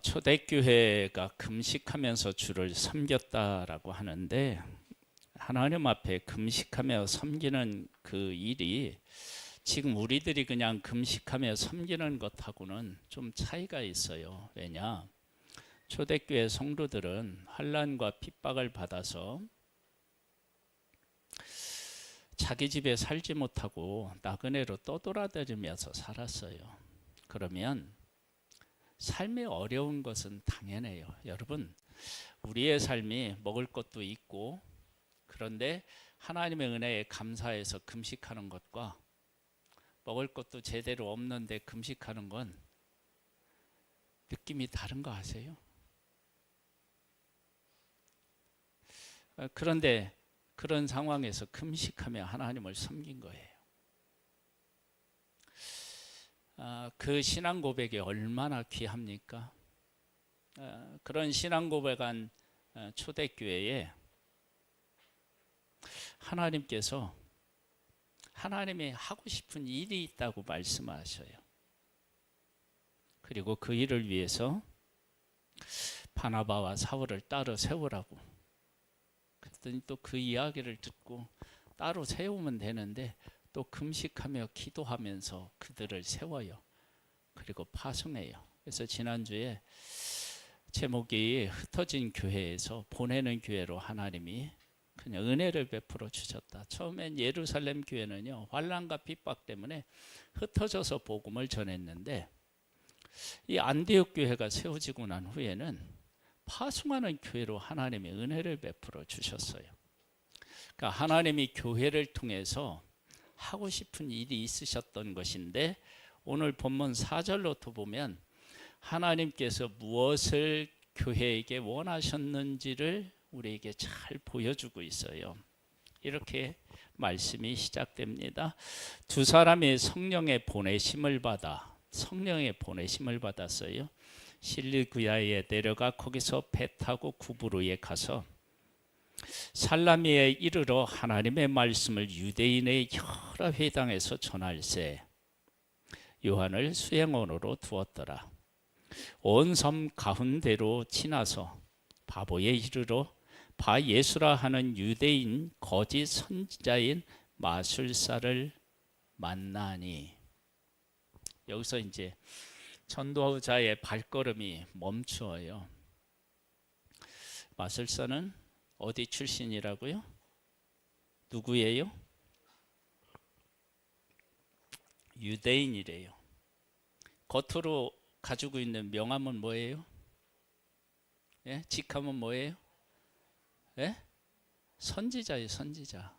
초대교회가 금식하면서 주를 섬겼다라고 하는데, 하나님 앞에 금식하며 섬기는 그 일이 지금 우리들이 그냥 금식하며 섬기는 것하고는 좀 차이가 있어요. 왜냐? 초대교회 성도들은 환난과 핍박을 받아서 자기 집에 살지 못하고 나그네로 떠돌아다니면서 살았어요. 그러면 삶이 어려운 것은 당연해요. 여러분, 우리의 삶이 먹을 것도 있고, 그런데 하나님의 은혜에 감사해서 금식하는 것과 먹을 것도 제대로 없는데 금식하는 건 느낌이 다른 거 아세요? 그런데 그런 상황에서 금식하며 하나님을 섬긴 거예요. 그 신앙 고백이 얼마나 귀합니까? 그런 신앙 고백한 초대교회에 하나님께서 하나님이 하고 싶은 일이 있다고 말씀하셔요. 그리고 그 일을 위해서 바나바와 사울을 따로 세우라고. 그랬더니 또 그 이야기를 듣고 따로 세우면 되는데 또 금식하며 기도하면서 그들을 세워요. 그리고 파송해요. 그래서 지난주에 제목이 흩어진 교회에서 보내는 교회로 하나님이 그냥 은혜를 베풀어 주셨다. 처음엔 예루살렘 교회는요, 환난과 핍박 때문에 흩어져서 복음을 전했는데, 이 안디옥 교회가 세워지고 난 후에는 파송하는 교회로 하나님이 은혜를 베풀어 주셨어요. 그러니까 하나님이 교회를 통해서 하고 싶은 일이 있으셨던 것인데, 오늘 본문 4절로부터 보면 하나님께서 무엇을 교회에게 원하셨는지를 우리에게 잘 보여주고 있어요. 이렇게 말씀이 시작됩니다. 두 사람이 성령의 보내심을 받았어요. 실리구야에 내려가 거기서 배 타고 구브로에 가서 살라미에 이르러 하나님의 말씀을 유대인의 여러 회당에서 전할세 요한을 수행원으로 두었더라. 온 섬 가운데로 지나서 바보에 이르러 바 예수라 하는 유대인 거짓 선지자인 마술사를 만나니, 여기서 이제 전도자의 발걸음이 멈추어요. 마술사는 어디 출신이라고요? 누구예요? 유대인이래요. 겉으로 가지고 있는 명함은 뭐예요? 예? 직함은 뭐예요? 예? 선지자예요, 선지자.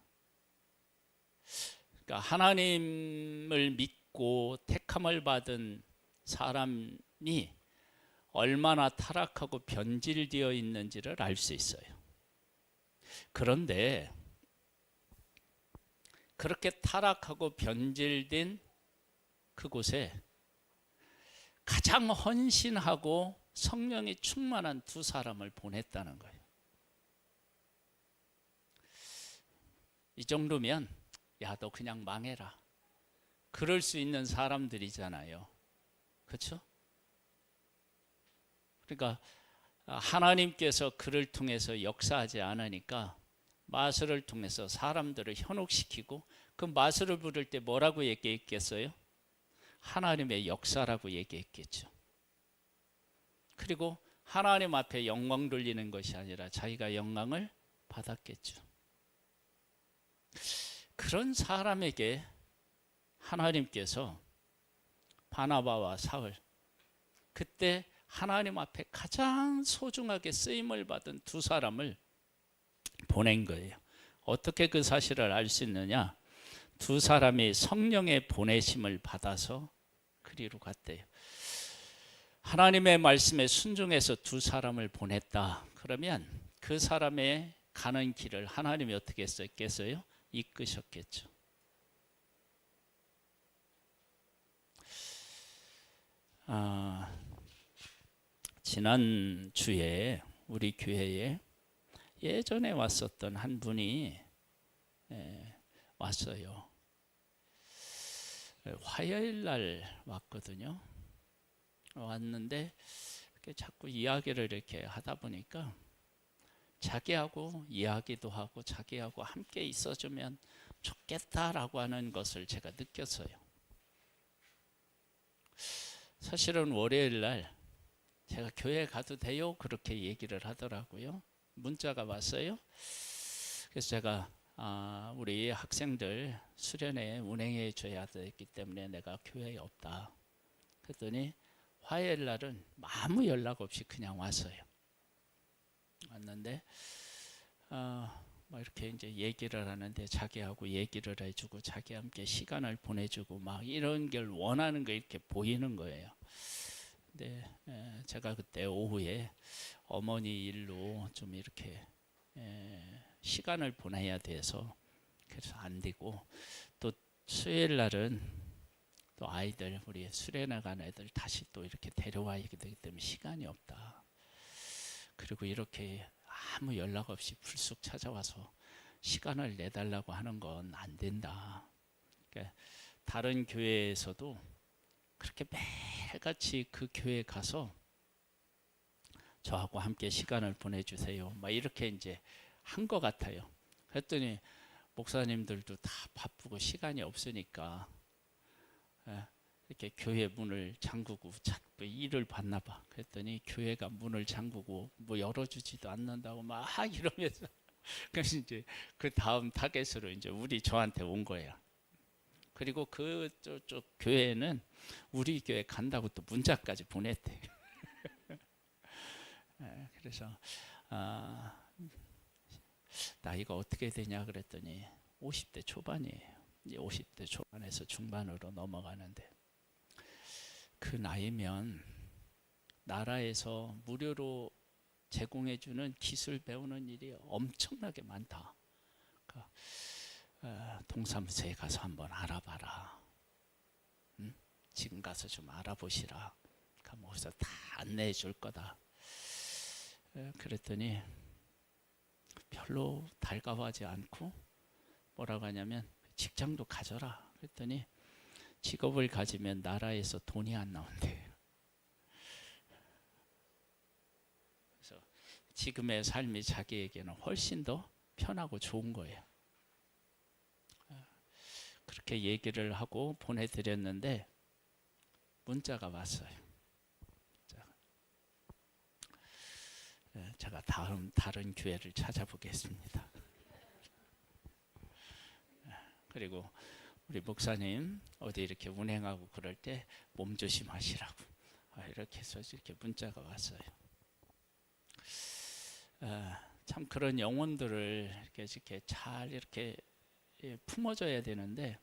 그러니까 하나님을 믿고 택함을 받은 사람이 얼마나 타락하고 변질되어 있는지를 알 수 있어요. 그런데 그렇게 타락하고 변질된 그곳에 가장 헌신하고 성령이 충만한 두 사람을 보냈다는 거예요. 이 정도면 야, 너 그냥 망해라, 그럴 수 있는 사람들이잖아요. 그렇죠? 그러니까 하나님께서 그를 통해서 역사하지 않으니까 마술을 통해서 사람들을 현혹시키고, 그 마술을 부를 때 뭐라고 얘기했겠어요? 하나님의 역사라고 얘기했겠죠. 그리고 하나님 앞에 영광 돌리는 것이 아니라 자기가 영광을 받았겠죠. 그런 사람에게 하나님께서 바나바와 사울, 그때 하나님 앞에 가장 소중하게 쓰임을 받은 두 사람을 보낸 거예요. 어떻게 그 사실을 알 수 있느냐? 두 사람이 성령의 보내심을 받아서 그리로 갔대요. 하나님의 말씀에 순종해서 두 사람을 보냈다. 그러면 그 사람의 가는 길을 하나님이 어떻게 했겠어요? 이끄셨겠죠. 지난주에 우리 교회에 예전에 왔었던 한 분이 왔어요. 화요일 날 왔거든요. 왔는데 자꾸 이야기를 이렇게 하다 보니까 자기하고 이야기도 하고 자기하고 함께 있어주면 좋겠다라고 하는 것을 제가 느꼈어요. 사실은 월요일 날 제가 교회 가도 돼요? 그렇게 얘기를 하더라고요. 문자가 왔어요. 그래서 제가 우리 학생들 수련회 운행해 줘야 되기 때문에 내가 교회에 없다. 그랬더니 화요일 날은 아무 연락 없이 그냥 왔어요. 왔는데 뭐 이렇게 이제 얘기를 하는데 자기하고 얘기를 해주고 자기 함께 시간을 보내주고 막 이런 걸 원하는 거 이렇게 보이는 거예요. 근데 제가 그때 오후에 어머니 일로 좀 이렇게 시간을 보내야 돼서 그래서 안 되고, 또 수요일 날은 또 아이들 우리 수련회 간 애들 다시 또 이렇게 데려와야 되기 때문에 시간이 없다. 그리고 이렇게 아무 연락 없이 불쑥 찾아와서 시간을 내달라고 하는 건 안 된다. 그러니까 다른 교회에서도 그렇게 매일같이 그 교회에 가서 저하고 함께 시간을 보내주세요. 막 이렇게 이제 한 것 같아요. 그랬더니 목사님들도 다 바쁘고 시간이 없으니까 이렇게 교회 문을 잠그고 자꾸 일을 받나 봐. 그랬더니 교회가 문을 잠그고 뭐 열어주지도 않는다고 막 이러면서 그래서 이제 그 다음 타겟으로 이제 저한테 온 거예요. 그리고 저쪽 교회는 우리 교회 간다고 또 문자까지 보냈대. 그래서 나이가 어떻게 되냐 그랬더니 50대 초반이에요. 이제 50대 초반에서 중반으로 넘어가는데, 그 나이면 나라에서 무료로 제공해주는 기술 배우는 일이 엄청나게 많다. 그러니까 동사무소에 가서 한번 알아봐라. 응? 지금 가서 좀 알아보시라. 그러니까 거기서 다 안내해 줄 거다. 그랬더니 별로 달가워하지 않고 뭐라고 하냐면 직장도 가져라. 그랬더니 직업을 가지면 나라에서 돈이 안 나온대요. 그래서 지금의 삶이 자기에게는 훨씬 더 편하고 좋은 거예요. 그렇게 얘기를 하고 보내드렸는데 문자가 왔어요. 제가 다른 교회를 찾아보겠습니다. 그리고 우리 목사님 어디 이렇게 운행하고 그럴 때 몸 조심하시라고 이렇게 해서 이렇게 문자가 왔어요. 참 그런 영혼들을 이렇게 잘 이렇게 품어줘야 되는데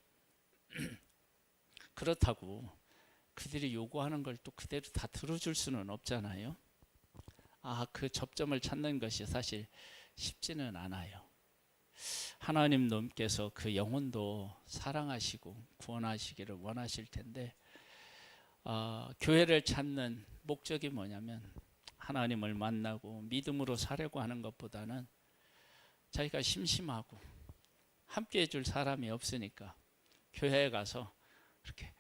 그렇다고 그들이 요구하는 걸 또 그대로 다 들어줄 수는 없잖아요. 그 접점을 찾는 것이 사실 쉽지는 않아요. 하나님께서 그 영혼도 사랑하시고 구원하시기를 원하실 텐데 교회를 찾는 목적이 뭐냐면 하나님을 만나고 믿음으로 살려고 하는 것보다는 자기가 심심하고 함께 해줄 사람이 없으니까 교회에 가서 이렇게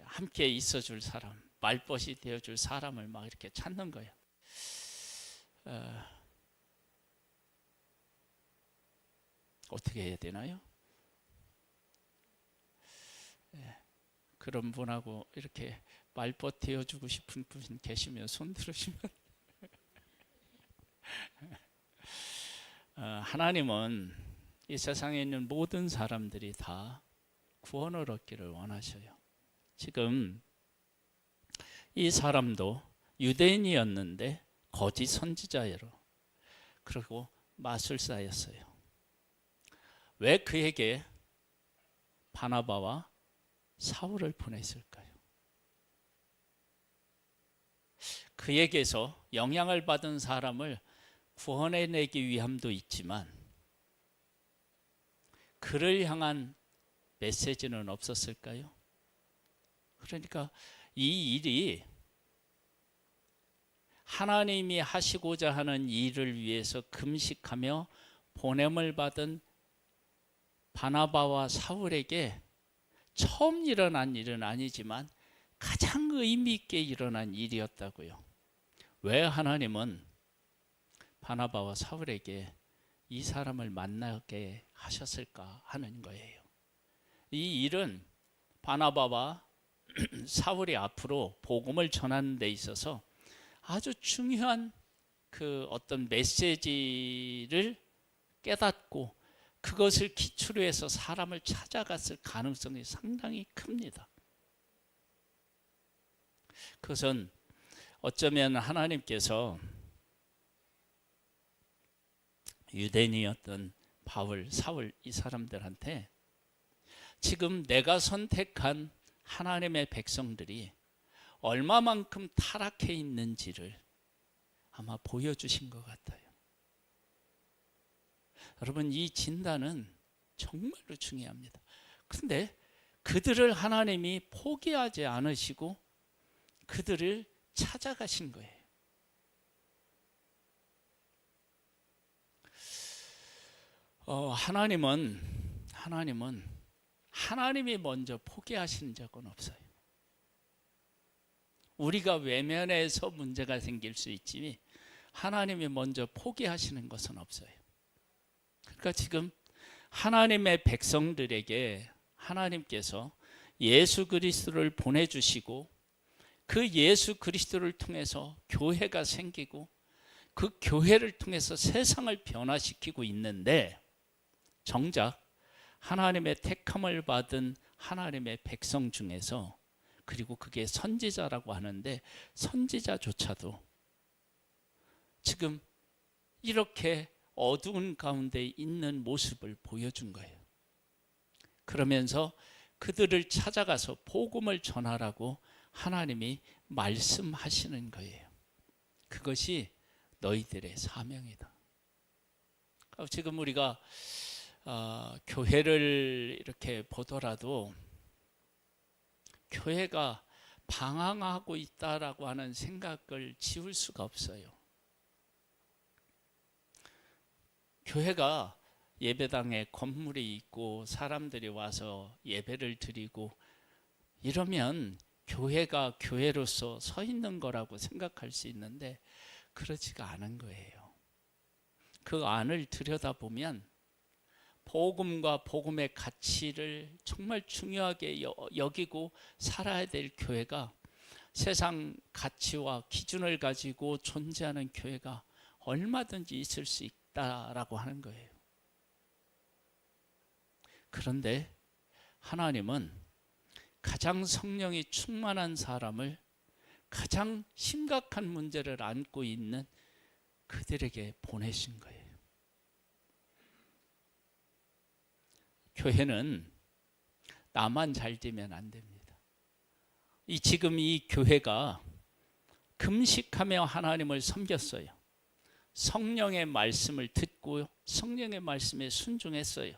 함께 있어줄 사람, 말벗이 되어줄 사람을 막 이렇게 찾는 거예요. 어떻게 해야 되나요? 그런 분하고 이렇게 말벗 되어주고 싶은 분 계시면 손 들으시면 하나님은 이 세상에 있는 모든 사람들이 다 구원을 얻기를 원하셔요. 지금 이 사람도 유대인이었는데 거짓 선지자예요. 그리고 마술사였어요. 왜 그에게 바나바와 사울을 보냈을까요? 그에게서 영향을 받은 사람을 구원해내기 위함도 있지만 그를 향한 메시지는 없었을까요? 그러니까 이 일이 하나님이 하시고자 하는 일을 위해서 금식하며 보냄을 받은 바나바와 사울에게 처음 일어난 일은 아니지만 가장 의미 있게 일어난 일이었다고요. 왜 하나님은 바나바와 사울에게 이 사람을 만나게 하셨을까 하는 거예요. 이 일은 바나바와 사울이 앞으로 복음을 전하는 데 있어서 아주 중요한 그 어떤 메시지를 깨닫고 그것을 기초로 해서 사람을 찾아갔을 가능성이 상당히 큽니다. 그것은 어쩌면 하나님께서 유대인이었던 바울, 사울 이 사람들한테 지금 내가 선택한 하나님의 백성들이 얼마만큼 타락해 있는지를 아마 보여주신 것 같아요. 여러분, 이 진단은 정말로 중요합니다. 그런데 그들을 하나님이 포기하지 않으시고 그들을 찾아가신 거예요. 하나님이 먼저 포기하시는 적은 없어요. 우리가 외면해서 문제가 생길 수 있지 하나님이 먼저 포기하시는 것은 없어요. 그러니까 지금 하나님의 백성들에게 하나님께서 예수 그리스도를 보내주시고 그 예수 그리스도를 통해서 교회가 생기고 그 교회를 통해서 세상을 변화시키고 있는데 정작 하나님의 택함을 받은 하나님의 백성 중에서 그리고 그게 선지자라고 하는데 선지자조차도 지금 이렇게 어두운 가운데 있는 모습을 보여준 거예요. 그러면서 그들을 찾아가서 복음을 전하라고 하나님이 말씀하시는 거예요. 그것이 너희들의 사명이다. 지금 우리가 교회를 이렇게 보더라도 교회가 방황하고 있다라고 하는 생각을 지울 수가 없어요. 교회가 예배당에 건물이 있고 사람들이 와서 예배를 드리고 이러면 교회가 교회로서 서 있는 거라고 생각할 수 있는데 그렇지가 않은 거예요. 그 안을 들여다보면 복음과 복음의 가치를 정말 중요하게 여기고 살아야 될 교회가 세상 가치와 기준을 가지고 존재하는 교회가 얼마든지 있을 수 있다라고 하는 거예요. 그런데 하나님은 가장 성령이 충만한 사람을 가장 심각한 문제를 안고 있는 그들에게 보내신 거예요. 교회는 나만 잘 되면 안 됩니다. 지금 이 교회가 금식하며 하나님을 섬겼어요. 성령의 말씀을 듣고 성령의 말씀에 순종했어요.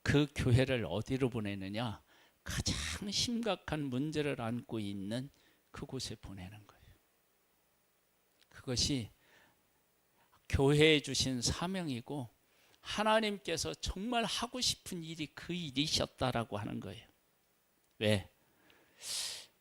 그 교회를 어디로 보내느냐? 가장 심각한 문제를 안고 있는 그곳에 보내는 거예요. 그것이 교회에 주신 사명이고 하나님께서 정말 하고 싶은 일이 그 일이셨다라고 하는 거예요. 왜?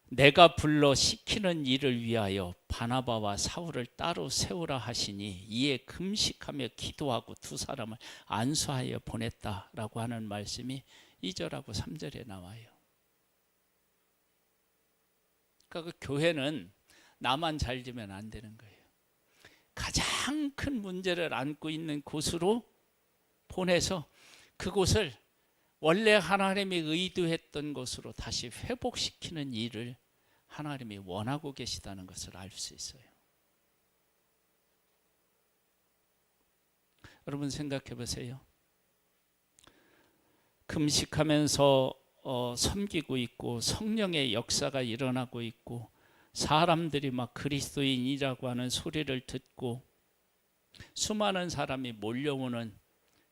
내가 불러 시키는 일을 위하여 바나바와 사울을 따로 세우라 하시니 이에 금식하며 기도하고 두 사람을 안수하여 보냈다라고 하는 말씀이 2절하고 3절에 나와요. 그러니까 그 교회는 나만 잘 되면 안 되는 거예요. 가장 큰 문제를 안고 있는 곳으로 보내서 그곳을 원래 하나님이 의도했던 것으로 다시 회복시키는 일을 하나님이 원하고 계시다는 것을 알 수 있어요. 여러분 생각해 보세요. 금식하면서 섬기고 있고 성령의 역사가 일어나고 있고 사람들이 막 그리스도인이라고 하는 소리를 듣고 수많은 사람이 몰려오는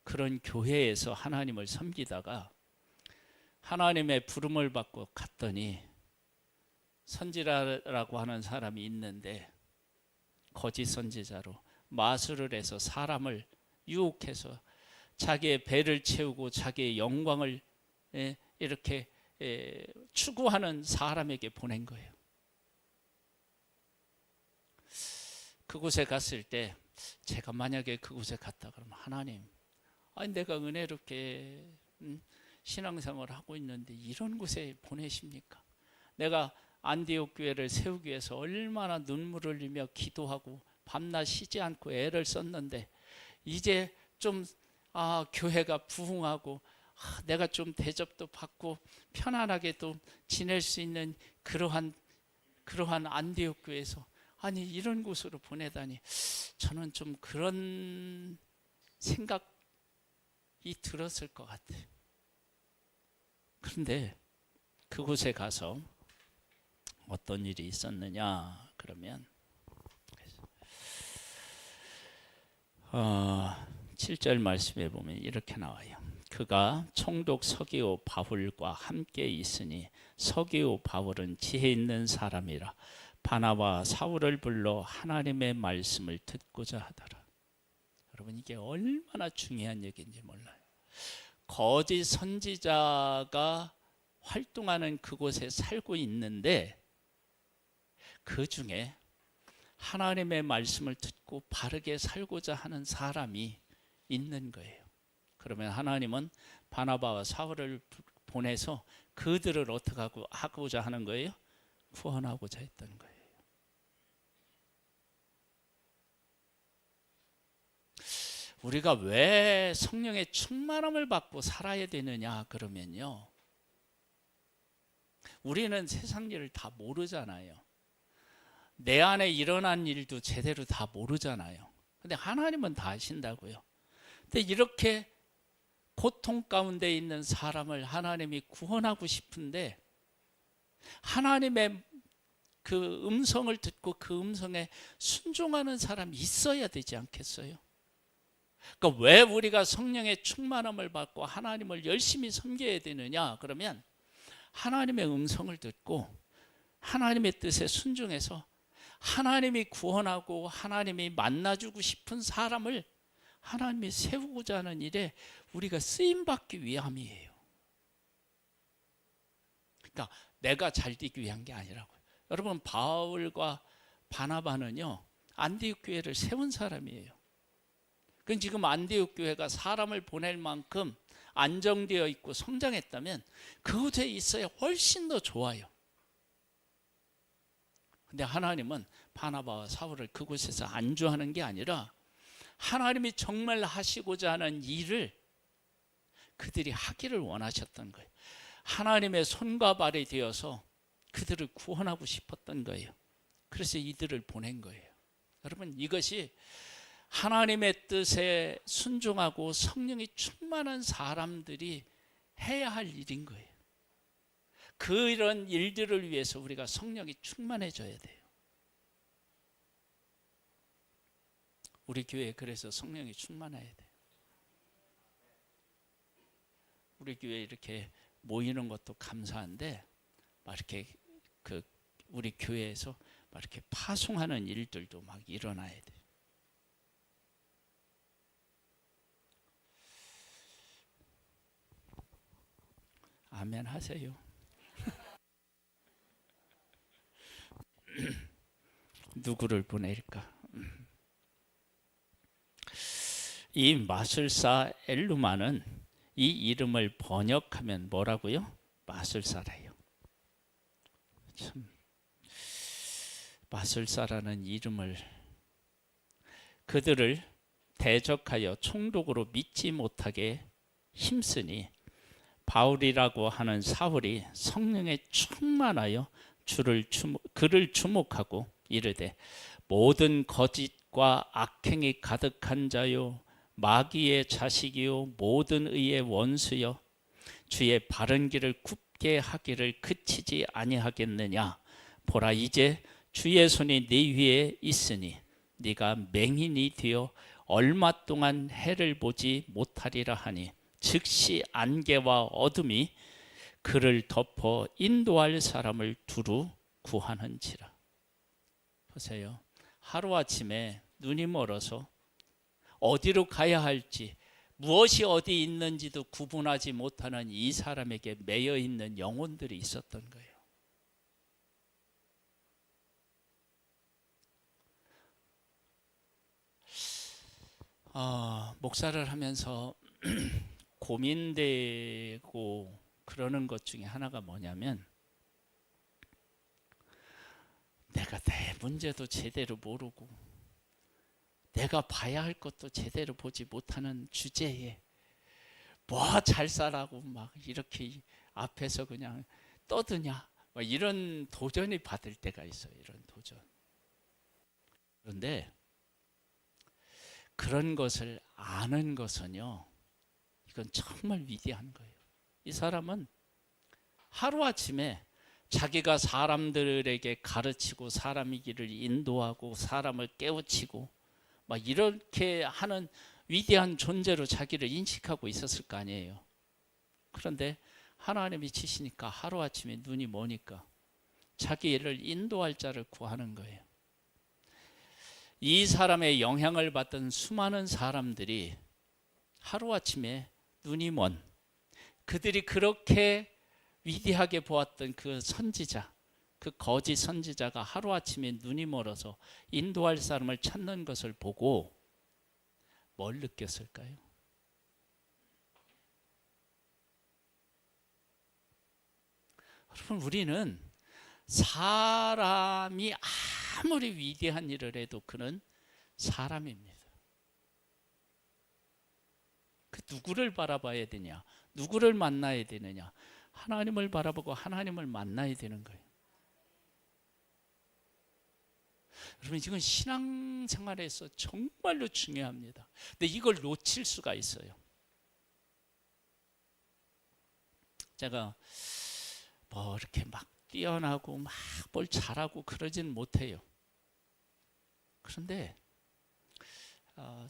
그런 교회에서 하나님을 섬기다가 하나님의 부름을 받고 갔더니 선지자라고 하는 사람이 있는데 거짓 선지자로 마술을 해서 사람을 유혹해서 자기의 배를 채우고 자기의 영광을 이렇게 추구하는 사람에게 보낸 거예요. 그곳에 갔을 때 제가 만약에 그곳에 갔다 그러면 하나님, 아니 내가 은혜롭게 신앙생활을 하고 있는데 이런 곳에 보내십니까? 내가 안디옥 교회를 세우기 위해서 얼마나 눈물을 흘리며 기도하고 밤낮 쉬지 않고 애를 썼는데 이제 좀 교회가 부흥하고 내가 좀 대접도 받고 편안하게 또 지낼 수 있는 그러한 안디옥 교회에서 아니 이런 곳으로 보내다니, 저는 좀 그런 생각이 들었을 것 같아요. 그런데 그곳에 가서 어떤 일이 있었느냐 그러면 7절 말씀에 보면 이렇게 나와요. 그가 총독 서기오 바울과 함께 있으니 서기오 바울은 지혜 있는 사람이라 바나바 사울을 불러 하나님의 말씀을 듣고자 하더라. 여러분, 이게 얼마나 중요한 얘기인지 몰라요. 거짓 선지자가 활동하는 그곳에 살고 있는데 그 중에 하나님의 말씀을 듣고 바르게 살고자 하는 사람이 있는 거예요. 그러면 하나님은 바나바와 사울을 보내서 그들을 어떻게 하고자 하는 거예요? 구원하고자 했던 거예요. 우리가 왜 성령의 충만함을 받고 살아야 되느냐 그러면요, 우리는 세상 일을 다 모르잖아요. 내 안에 일어난 일도 제대로 다 모르잖아요. 근데 하나님은 다 아신다고요. 근데 이렇게 고통 가운데 있는 사람을 하나님이 구원하고 싶은데 하나님의 그 음성을 듣고 그 음성에 순종하는 사람이 있어야 되지 않겠어요? 그러니까 왜 우리가 성령의 충만함을 받고 하나님을 열심히 섬겨야 되느냐 그러면 하나님의 음성을 듣고 하나님의 뜻에 순종해서 하나님이 구원하고 하나님이 만나주고 싶은 사람을 하나님이 세우고자 하는 일에 우리가 쓰임받기 위함이에요. 그러니까 내가 잘 되기 위한 게 아니라고요. 여러분, 바울과 바나바는요 안디옥 교회를 세운 사람이에요. 그건 지금 안디옥 교회가 사람을 보낼 만큼 안정되어 있고 성장했다면 그곳에 있어야 훨씬 더 좋아요. 근데 하나님은 바나바와 사울을 그곳에서 안주하는 게 아니라 하나님이 정말 하시고자 하는 일을 그들이 하기를 원하셨던 거예요. 하나님의 손과 발이 되어서 그들을 구원하고 싶었던 거예요. 그래서 이들을 보낸 거예요. 여러분, 이것이 하나님의 뜻에 순종하고 성령이 충만한 사람들이 해야 할 일인 거예요. 그런 일들을 위해서 우리가 성령이 충만해져야 돼요. 우리 교회에 그래서 성령이 충만해야 돼요. 우리 교회에 이렇게 모이는 것도 감사한데 막 이렇게 우리 교회에서 막 이렇게 파송하는 일들도 막 일어나야 돼요. 아멘 하세요. 누구를 보낼까? 이 마술사 엘루마는 이 이름을 번역하면 뭐라고요? 마술사래요. 참, 마술사라는 이름을 그들을 대적하여 총독으로 믿지 못하게 힘쓰니 바울이라고 하는 사울이 성령에 충만하여 그를 주목하고 이르되 모든 거짓과 악행이 가득한 자요 마귀의 자식이요 모든 의의 원수여 주의 바른 길을 굽게 하기를 그치지 아니하겠느냐. 보라, 이제 주의 손이 네 위에 있으니 네가 맹인이 되어 얼마 동안 해를 보지 못하리라 하니 즉시 안개와 어둠이 그를 덮어 인도할 사람을 두루 구하는지라. 보세요. 하루아침에 눈이 멀어서 어디로 가야 할지, 무엇이 어디 있는지도 구분하지 못하는 이 사람에게 매여 있는 영혼들이 있었던 거예요. 목사를 하면서 고민되고 그러는 것 중에 하나가 뭐냐면, 내가 내 문제도 제대로 모르고 내가 봐야 할 것도 제대로 보지 못하는 주제에 뭐 잘 살라고 막 이렇게 앞에서 그냥 떠드냐, 뭐 이런 도전이 받을 때가 있어요. 이런 도전. 그런데 그런 것을 아는 것은요, 이건 정말 위대한 거예요. 이 사람은 하루아침에 자기가 사람들에게 가르치고 사람의 길을 인도하고 사람을 깨우치고 막 이렇게 하는 위대한 존재로 자기를 인식하고 있었을 거 아니에요. 그런데 하나님이 치시니까 하루아침에 눈이 머니까 자기를 인도할 자를 구하는 거예요. 이 사람의 영향을 받던 수많은 사람들이 하루아침에 눈이 먼, 그들이 그렇게 위대하게 보았던 그 선지자, 그 거짓 선지자가 하루아침에 눈이 멀어서 인도할 사람을 찾는 것을 보고 뭘 느꼈을까요? 여러분, 우리는 사람이 아무리 위대한 일을 해도 그는 사람입니다. 그 누구를 바라봐야 되냐? 누구를 만나야 되느냐? 하나님을 바라보고 하나님을 만나야 되는 거예요. 여러분, 이건 신앙생활에서 정말로 중요합니다. 근데 이걸 놓칠 수가 있어요. 제가 뭐 이렇게 막 뛰어나고 막 뭘 잘하고 그러진 못해요. 그런데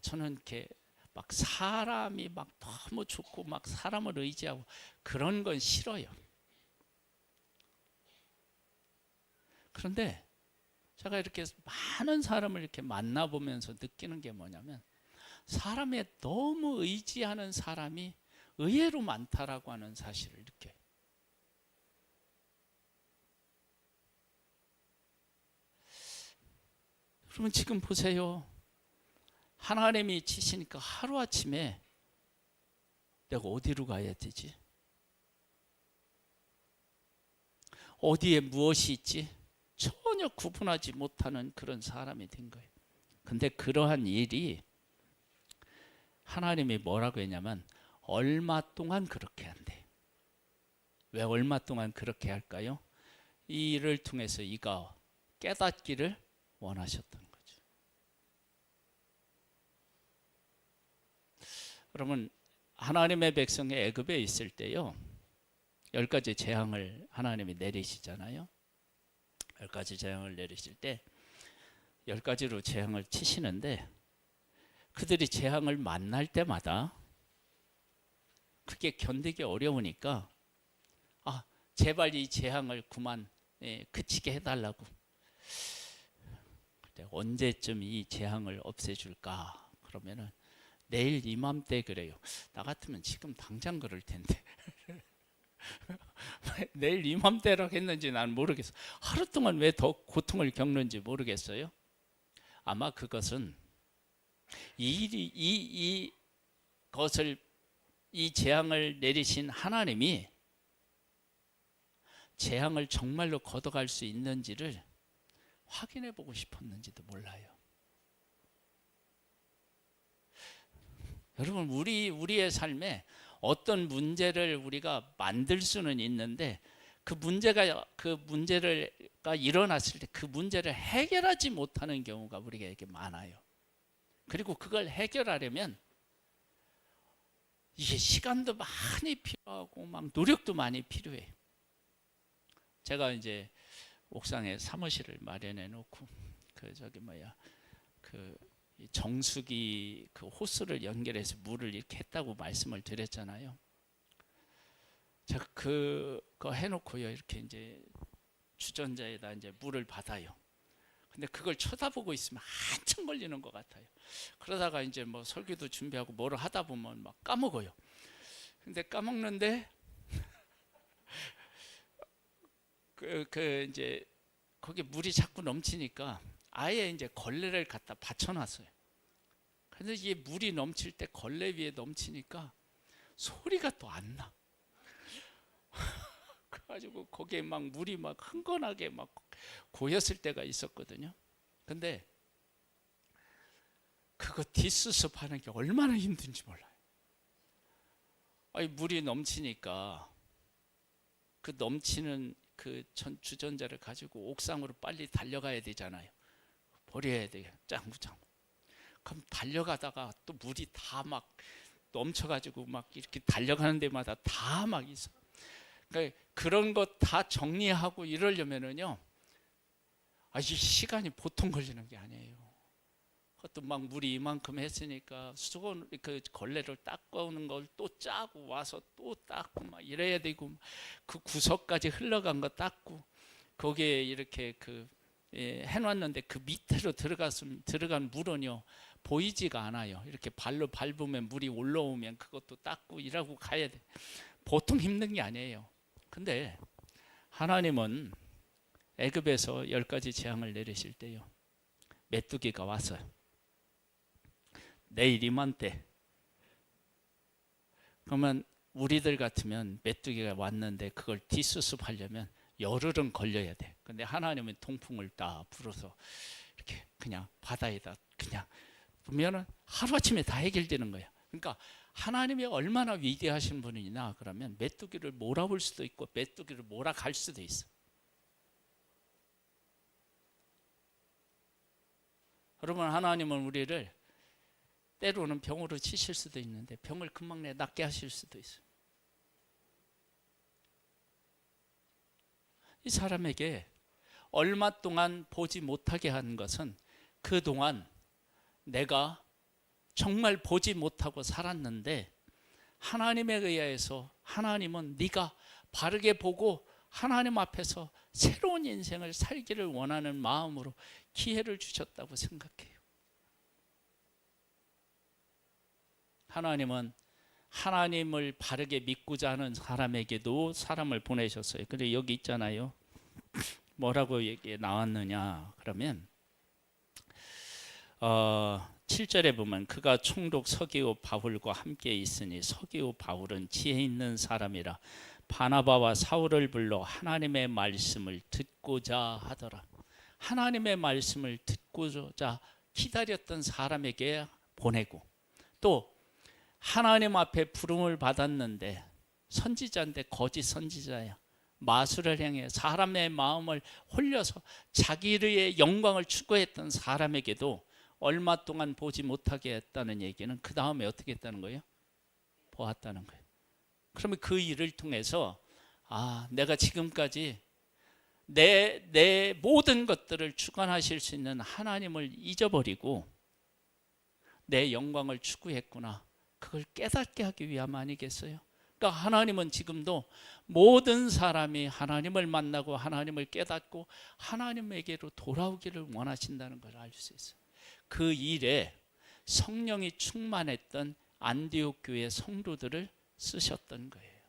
저는 이렇게 막 사람이 막 너무 좋고 막 사람을 의지하고 그런 건 싫어요. 그런데 제가 이렇게 많은 사람을 이렇게 만나보면서 느끼는 게 뭐냐면, 사람에 너무 의지하는 사람이 의외로 많다라고 하는 사실을 느껴요. 그러면 지금 보세요. 하나님이 치시니까 하루아침에 내가 어디로 가야 되지? 어디에 무엇이 있지? 전혀 구분하지 못하는 그런 사람이 된 거예요. 근데 그러한 일이 하나님이 뭐라고 했냐면 얼마 동안 그렇게 한대. 왜 얼마 동안 그렇게 할까요? 이 일을 통해서 이가 깨닫기를 원하셨던 거죠. 그러면 하나님의 백성이 애굽에 있을 때요, 10가지 재앙을 하나님이 내리시잖아요. 10가지 재앙을 내리실 때 10가지로 재앙을 치시는데, 그들이 재앙을 만날 때마다 그게 견디기 어려우니까 제발 이 재앙을 그만 그치게 해달라고. 언제쯤 이 재앙을 없애줄까? 그러면은 내일 이맘때 그래요. 나 같으면 지금 당장 그럴 텐데. 내일 이맘때라고 했는지 난 모르겠어. 하루 동안 왜 더 고통을 겪는지 모르겠어요. 아마 그것은 이것을, 이 재앙을 내리신 하나님이 재앙을 정말로 걷어갈 수 있는지를 확인해 보고 싶었는지도 몰라요. 여러분, 우리의 삶에 어떤 문제를 우리가 만들 수는 있는데, 그 문제가 일어났을 때 그 문제를 해결하지 못하는 경우가 우리에게 많아요. 그리고 그걸 해결하려면 이게 시간도 많이 필요하고 막 노력도 많이 필요해요. 제가 이제 옥상에 사무실을 마련해 놓고 정수기 그 호스를 연결해서 물을 이렇게 했다고 말씀을 드렸잖아요. 제가 그거 해놓고요, 이렇게 이제 주전자에다 이제 물을 받아요. 근데 그걸 쳐다보고 있으면 한참 걸리는 것 같아요. 그러다가 이제 뭐 설교도 준비하고 뭐를 하다 보면 막 까먹어요. 근데 까먹는데 이제 거기 물이 자꾸 넘치니까 아예 이제 걸레를 갖다 받쳐놨어요. 근데 이게 물이 넘칠 때 걸레 위에 넘치니까 소리가 또 안 나. 그래가지고 거기에 막 물이 막 흥건하게 막 고였을 때가 있었거든요. 근데 그거 뒷수습 하는 게 얼마나 힘든지 몰라요. 아니, 물이 넘치니까 그 넘치는 그 주전자를 가지고 옥상으로 빨리 달려가야 되잖아요. 버려야 돼요. 짱구짱구. 그럼 달려가다가 또 물이 다 막 넘쳐가지고 막 이렇게 달려가는 데마다 다 막 있어. 그러니까 그런 것 다 정리하고 이러려면은요, 이 시간이 보통 걸리는 게 아니에요. 그것도 막 물이 이만큼 했으니까 수건 그 걸레를 닦아오는 걸 또 짜고 와서 또 닦고 막 이래야 되고, 그 구석까지 흘러간 거 닦고, 거기에 이렇게 해놨는데 그 밑으로 들어간 물은요 보이지가 않아요. 이렇게 발로 밟으면 물이 올라오면 그것도 닦고 일하고 가야 돼. 보통 힘든 게 아니에요. 근데 하나님은 애굽에서 10가지 재앙을 내리실 때요, 메뚜기가 왔어요. 내일 이맘때. 그러면 우리들 같으면 메뚜기가 왔는데 그걸 뒷수습하려면 열흘은 걸려야 돼. 근데 하나님은 통풍을 딱 불어서 이렇게 그냥 바다에다 그냥 보면은 하루아침에 다 해결되는 거야. 그러니까 하나님이 얼마나 위대하신 분이냐 그러면 메뚜기를 몰아올 수도 있고 메뚜기를 몰아갈 수도 있어. 여러분, 하나님은 우리를 때로는 병으로 치실 수도 있는데 병을 금방 낫게 하실 수도 있어요. 이 사람에게 얼마 동안 보지 못하게 한 것은 그동안 내가 정말 보지 못하고 살았는데 하나님에 의해서 하나님은 네가 바르게 보고 하나님 앞에서 새로운 인생을 살기를 원하는 마음으로 기회를 주셨다고 생각해요. 하나님은 하나님을 바르게 믿고자 하는 사람에게도 사람을 보내셨어요. 근데 여기 있잖아요. 뭐라고 얘기 나왔느냐 그러면 7절에 보면 그가 총독 서기오 바울과 함께 있으니 서기오 바울은 지혜 있는 사람이라 바나바와 사울을 불러 하나님의 말씀을 듣고자 하더라. 하나님의 말씀을 듣고자 기다렸던 사람에게 보내고, 또 하나님 앞에 부름을 받았는데 선지자인데 거짓 선지자야. 마술을 행해 사람의 마음을 홀려서 자기의 영광을 추구했던 사람에게도 얼마 동안 보지 못하게 했다는 얘기는 그 다음에 어떻게 했다는 거예요? 보았다는 거예요. 그러면 그 일을 통해서 내가 지금까지 내 모든 것들을 주관하실 수 있는 하나님을 잊어버리고 내 영광을 추구했구나. 그걸 깨닫게 하기 위함 아니겠어요? 그러니까 하나님은 지금도 모든 사람이 하나님을 만나고 하나님을 깨닫고 하나님에게로 돌아오기를 원하신다는 걸 알 수 있어요. 그 일에 성령이 충만했던 안디옥 교회 성도들을 쓰셨던 거예요.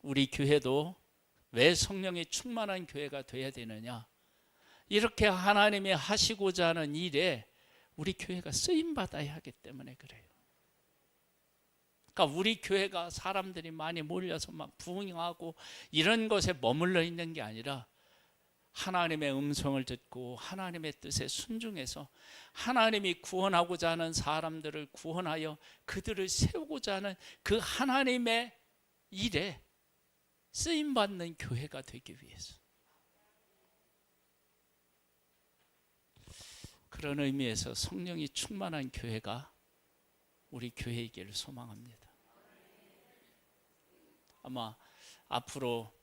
우리 교회도 왜 성령이 충만한 교회가 되어야 되느냐? 이렇게 하나님이 하시고자 하는 일에 우리 교회가 쓰임받아야 하기 때문에 그래요. 그러니까 우리 교회가 사람들이 많이 몰려서 막 부흥하고 이런 것에 머물러 있는 게 아니라 하나님의 음성을 듣고 하나님의 뜻에 순종해서 하나님이 구원하고자 하는 사람들을 구원하여 그들을 세우고자 하는 그 하나님의 일에 쓰임받는 교회가 되기 위해서, 그런 의미에서 성령이 충만한 교회가 우리 교회이기를 소망합니다. 아마 앞으로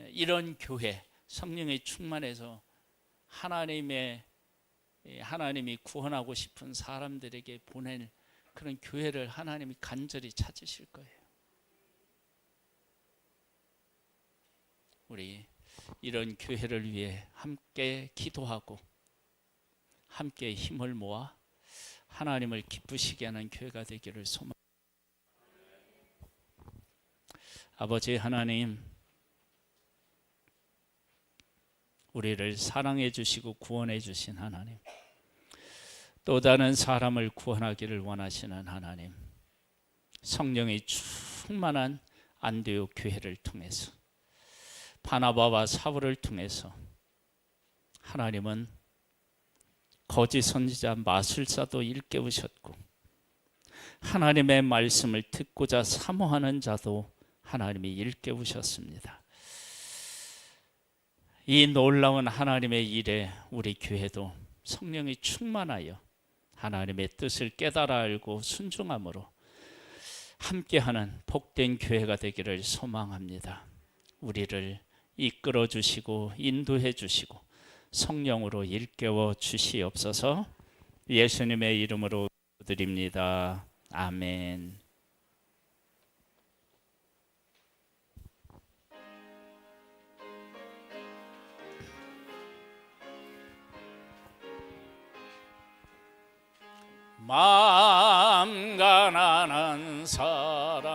이런 교회, 성령이 충만해서 하나님이 구원하고 싶은 사람들에게 보낼 그런 교회를 하나님이 간절히 찾으실 거예요. 우리 이런 교회를 위해 함께 기도하고 함께 힘을 모아 하나님을 기쁘시게 하는 교회가 되기를 소망합니다. 아버지 하나님, 우리를 사랑해 주시고 구원해 주신 하나님, 또 다른 사람을 구원하기를 원하시는 하나님, 성령이 충만한 안디옥 교회를 통해서 바나바와 사울을 통해서 하나님은 거짓 선지자 마술사도 일깨우셨고 하나님의 말씀을 듣고자 사모하는 자도 하나님이 일깨우셨습니다. 이 놀라운 하나님의 일에 우리 교회도 성령이 충만하여 하나님의 뜻을 깨달아 알고 순종함으로 함께하는 복된 교회가 되기를 소망합니다. 우리를 이끌어 주시고 인도해 주시고 성령으로 일깨워 주시옵소서. 예수님의 이름으로 드립니다. 아멘. 마